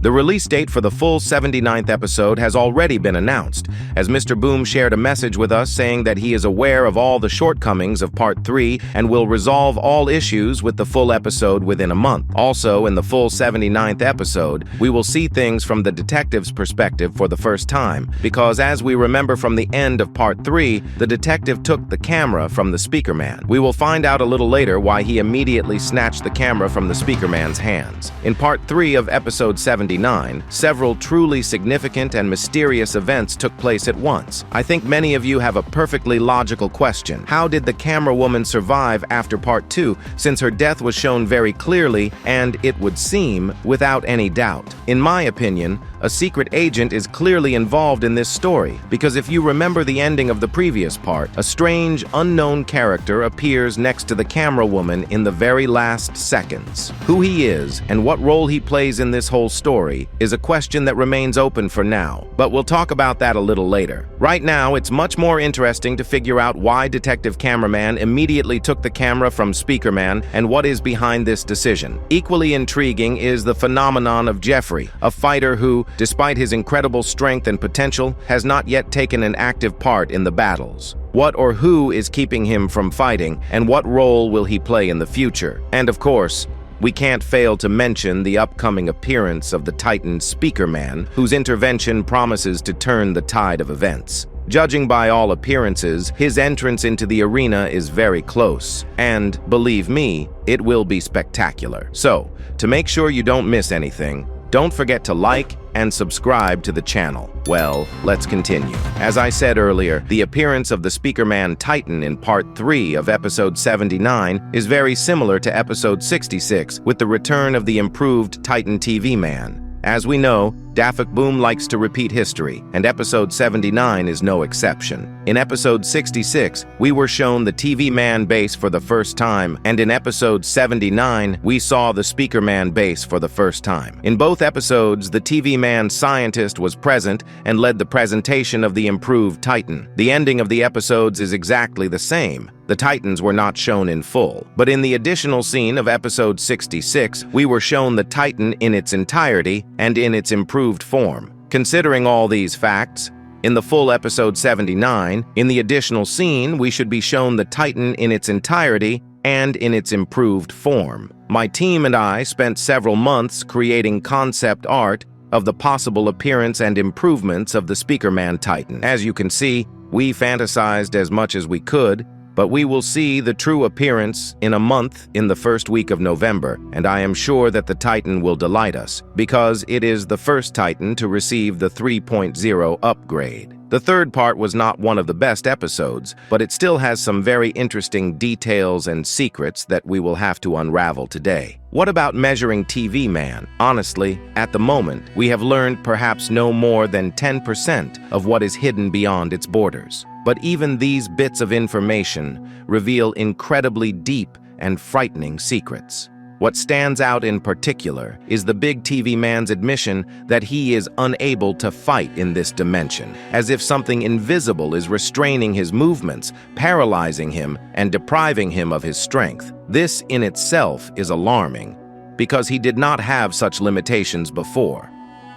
The release date for the full 79th episode has already been announced, as Mr. Boom shared a message with us saying that he is aware of all the shortcomings of Part 3 and will resolve all issues with the full episode within a month. Also, in the full 79th episode, we will see things from the detective's perspective for the first time, because as we remember from the end of Part 3, the detective took the camera from the speaker man. We will find out a little later why he immediately snatched the camera from the speaker man's hands. In Part 3 of Episode 79, several truly significant and mysterious events took place at once. I think many of you have a perfectly logical question. How did the camera woman survive after Part 2, since her death was shown very clearly and, it would seem, without any doubt? In my opinion, a secret agent is clearly involved in this story, because if you remember the ending of the previous part, a strange, unknown character appears next to the camera woman in the very last seconds. Who he is and what role he plays in this whole story is a question that remains open for now, but we'll talk about that a little later. Right now, it's much more interesting to figure out why Detective Cameraman immediately took the camera from Speaker Man and what is behind this decision. Equally intriguing is the phenomenon of Jeffrey, a fighter who, despite his incredible strength and potential, has not yet taken an active part in the battles. What or who is keeping him from fighting, and what role will he play in the future? And of course, we can't fail to mention the upcoming appearance of the Titan Speaker Man, whose intervention promises to turn the tide of events. Judging by all appearances, his entrance into the arena is very close, and, believe me, it will be spectacular. So, to make sure you don't miss anything, don't forget to like and subscribe to the channel. Well, let's continue. As I said earlier, the appearance of the Speaker Man Titan in Part 3 of Episode 79 is very similar to Episode 66, with the return of the improved Titan TV Man. As we know, Daffy Boom likes to repeat history, and Episode 79 is no exception. In Episode 66, we were shown the TV Man base for the first time, and in Episode 79, we saw the Speaker Man base for the first time. In both episodes, the TV Man scientist was present and led the presentation of the improved Titan. The ending of the episodes is exactly the same. The Titans were not shown in full, but in the additional scene of Episode 66, we were shown the Titan in its entirety and in its improved form. Considering all these facts, in the full Episode 79, in the additional scene, we should be shown the Titan in its entirety and in its improved form. My team and I spent several months creating concept art of the possible appearance and improvements of the Speaker Man Titan. As you can see, we fantasized as much as we could, but we will see the true appearance in a month in the first week of November, and I am sure that the Titan will delight us, because it is the first Titan to receive the 3.0 upgrade. The third part was not one of the best episodes, but it still has some very interesting details and secrets that we will have to unravel today. What about measuring TV Man? Honestly, at the moment, we have learned perhaps no more than 10% of what is hidden beyond its borders. But even these bits of information reveal incredibly deep and frightening secrets. What stands out in particular is the Big TV Man's admission that he is unable to fight in this dimension, as if something invisible is restraining his movements, paralyzing him, and depriving him of his strength. This in itself is alarming, because he did not have such limitations before.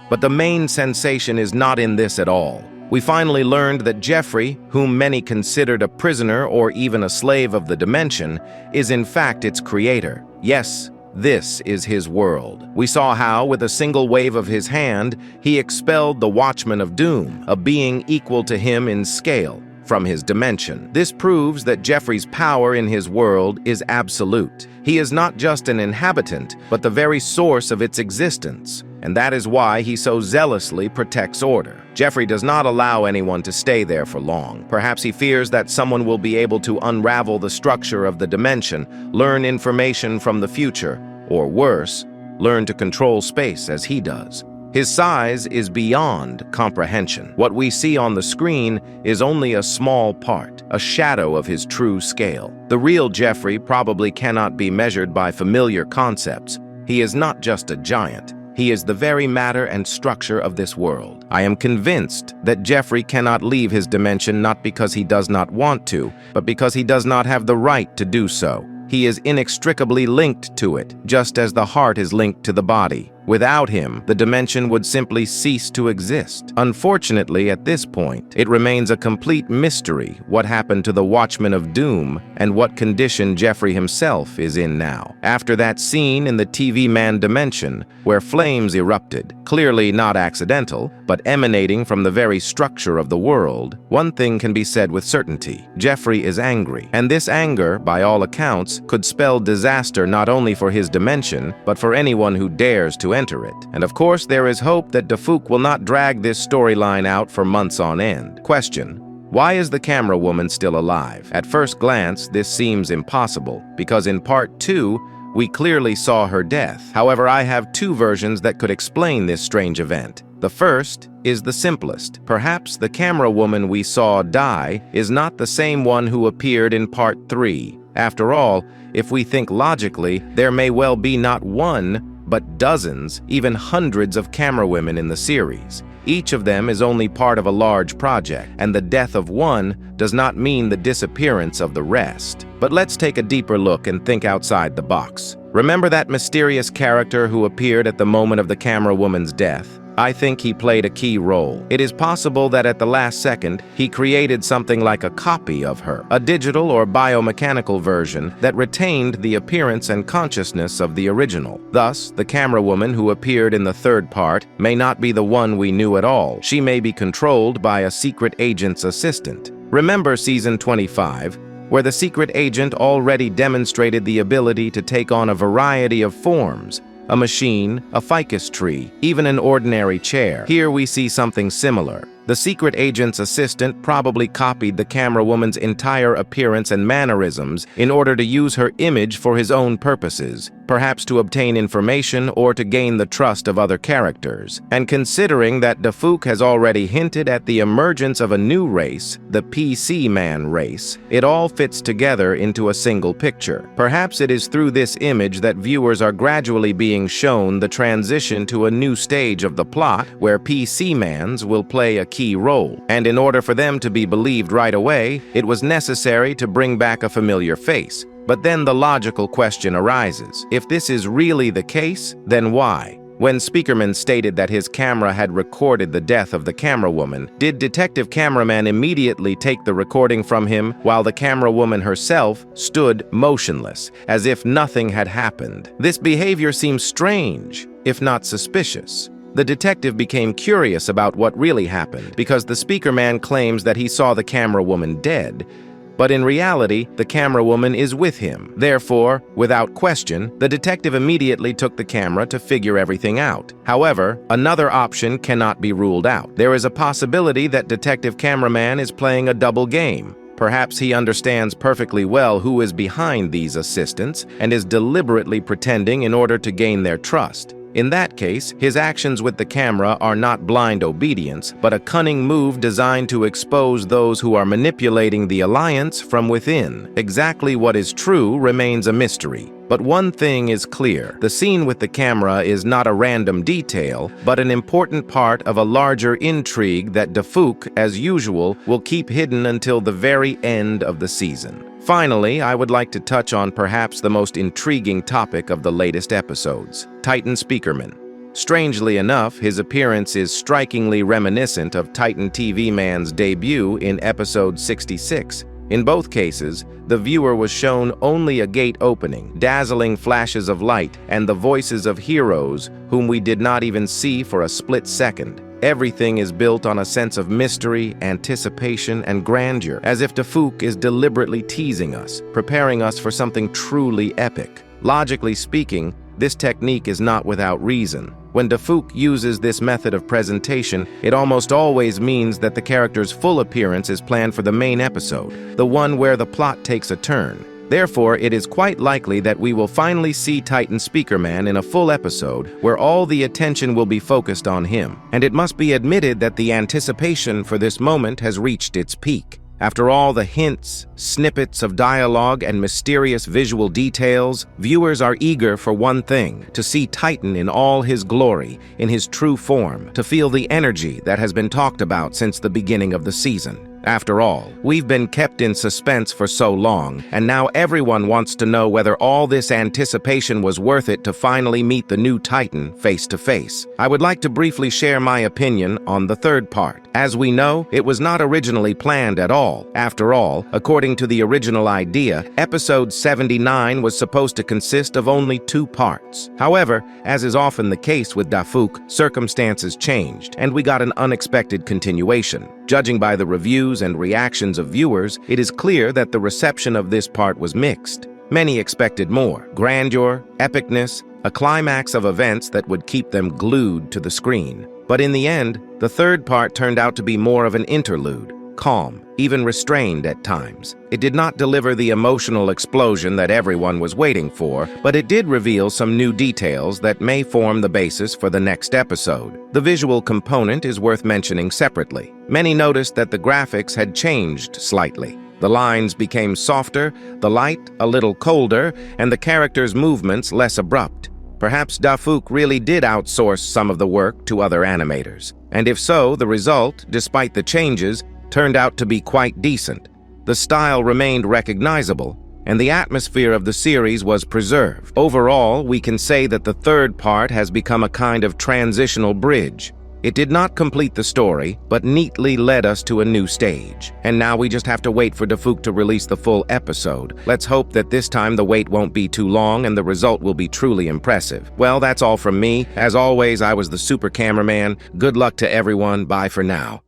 But the main sensation is not in this at all. We finally learned that Jeffrey, whom many considered a prisoner or even a slave of the dimension, is in fact its creator. Yes, this is his world. We saw how, with a single wave of his hand, he expelled the Watchman of Doom, a being equal to him in scale, from his dimension. This proves that Jeffrey's power in his world is absolute. He is not just an inhabitant, but the very source of its existence. And that is why he so zealously protects order. Jeffrey does not allow anyone to stay there for long. Perhaps he fears that someone will be able to unravel the structure of the dimension, learn information from the future, or worse, learn to control space as he does. His size is beyond comprehension. What we see on the screen is only a small part, a shadow of his true scale. The real Jeffrey probably cannot be measured by familiar concepts. He is not just a giant. He is the very matter and structure of this world. I am convinced that Jeffrey cannot leave his dimension not because he does not want to, but because he does not have the right to do so. He is inextricably linked to it, just as the heart is linked to the body. Without him, the dimension would simply cease to exist. Unfortunately, at this point, it remains a complete mystery what happened to the Watchman of Doom and what condition Jeffrey himself is in now. After that scene in the TV Man dimension, where flames erupted, clearly not accidental, but emanating from the very structure of the world, one thing can be said with certainty: Jeffrey is angry. And this anger, by all accounts, could spell disaster not only for his dimension, but for anyone who dares to enter it. And of course, there is hope that Defuk will not drag this storyline out for months on end. Question: why is the camera woman still alive? At first glance, this seems impossible, because in Part 2, we clearly saw her death. However, I have two versions that could explain this strange event. The first is the simplest. Perhaps the camera woman we saw die is not the same one who appeared in Part 3. After all, if we think logically, there may well be not one, but dozens, even hundreds of camera women in the series. Each of them is only part of a large project, and the death of one does not mean the disappearance of the rest. But let's take a deeper look and think outside the box. Remember that mysterious character who appeared at the moment of the camera woman's death? I think he played a key role. It is possible that at the last second, he created something like a copy of her, a digital or biomechanical version that retained the appearance and consciousness of the original. Thus, the camera woman who appeared in the third part may not be the one we knew at all. She may be controlled by a secret agent's assistant. Remember Season 25, where the secret agent already demonstrated the ability to take on a variety of forms: a machine, a ficus tree, even an ordinary chair. Here we see something similar. The secret agent's assistant probably copied the camera woman's entire appearance and mannerisms in order to use her image for his own purposes, perhaps to obtain information or to gain the trust of other characters. And considering that Defuk has already hinted at the emergence of a new race, the PC Man race, it all fits together into a single picture. Perhaps it is through this image that viewers are gradually being shown the transition to a new stage of the plot where PC Mans will play a key role. And in order for them to be believed right away, it was necessary to bring back a familiar face. But then the logical question arises: if this is really the case, then why? When Speakerman stated that his camera had recorded the death of the camera woman, did Detective Cameraman immediately take the recording from him while the camera woman herself stood motionless, as if nothing had happened? This behavior seems strange, if not suspicious. The detective became curious about what really happened because the Speakerman claims that he saw the camera woman dead, but in reality, the camera woman is with him. Therefore, without question, the detective immediately took the camera to figure everything out. However, another option cannot be ruled out. There is a possibility that Detective Cameraman is playing a double game. Perhaps he understands perfectly well who is behind these assistants and is deliberately pretending in order to gain their trust. In that case, his actions with the camera are not blind obedience, but a cunning move designed to expose those who are manipulating the alliance from within. Exactly what is true remains a mystery. But one thing is clear: the scene with the camera is not a random detail, but an important part of a larger intrigue that Defuk, as usual, will keep hidden until the very end of the season. Finally, I would like to touch on perhaps the most intriguing topic of the latest episodes: Titan Speakerman. Strangely enough, his appearance is strikingly reminiscent of Titan TV Man's debut in episode 66. In both cases, the viewer was shown only a gate opening, dazzling flashes of light, and the voices of heroes whom we did not even see for a split second. Everything is built on a sense of mystery, anticipation, and grandeur, as if Defuk is deliberately teasing us, preparing us for something truly epic. Logically speaking, this technique is not without reason. When Defuk uses this method of presentation, it almost always means that the character's full appearance is planned for the main episode, the one where the plot takes a turn. Therefore, it is quite likely that we will finally see Titan Speakerman in a full episode where all the attention will be focused on him. And it must be admitted that the anticipation for this moment has reached its peak. After all the hints, snippets of dialogue, and mysterious visual details, viewers are eager for one thing: to see Titan in all his glory, in his true form, to feel the energy that has been talked about since the beginning of the season. After all, we've been kept in suspense for so long, and now everyone wants to know whether all this anticipation was worth it to finally meet the new Titan face to face. I would like to briefly share my opinion on the third part. As we know, it was not originally planned at all. After all, according to the original idea, episode 79 was supposed to consist of only 2 parts. However, as is often the case with Dafuk, circumstances changed, and we got an unexpected continuation. Judging by the reviews and reactions of viewers, it is clear that the reception of this part was mixed. Many expected more: grandeur, epicness, a climax of events that would keep them glued to the screen. But in the end, the third part turned out to be more of an interlude, calm, even restrained at times. It did not deliver the emotional explosion that everyone was waiting for, but it did reveal some new details that may form the basis for the next episode. The visual component is worth mentioning separately. Many noticed that the graphics had changed slightly. The lines became softer, the light a little colder, and the characters' movements less abrupt. Perhaps Dafuk really did outsource some of the work to other animators. And if so, the result, despite the changes, turned out to be quite decent. The style remained recognizable, and the atmosphere of the series was preserved. Overall, we can say that the third part has become a kind of transitional bridge. It did not complete the story, but neatly led us to a new stage. And now we just have to wait for Dafuk to release the full episode. Let's hope that this time the wait won't be too long and the result will be truly impressive. Well, that's all from me. As always, I was the Super Cameraman. Good luck to everyone. Bye for now.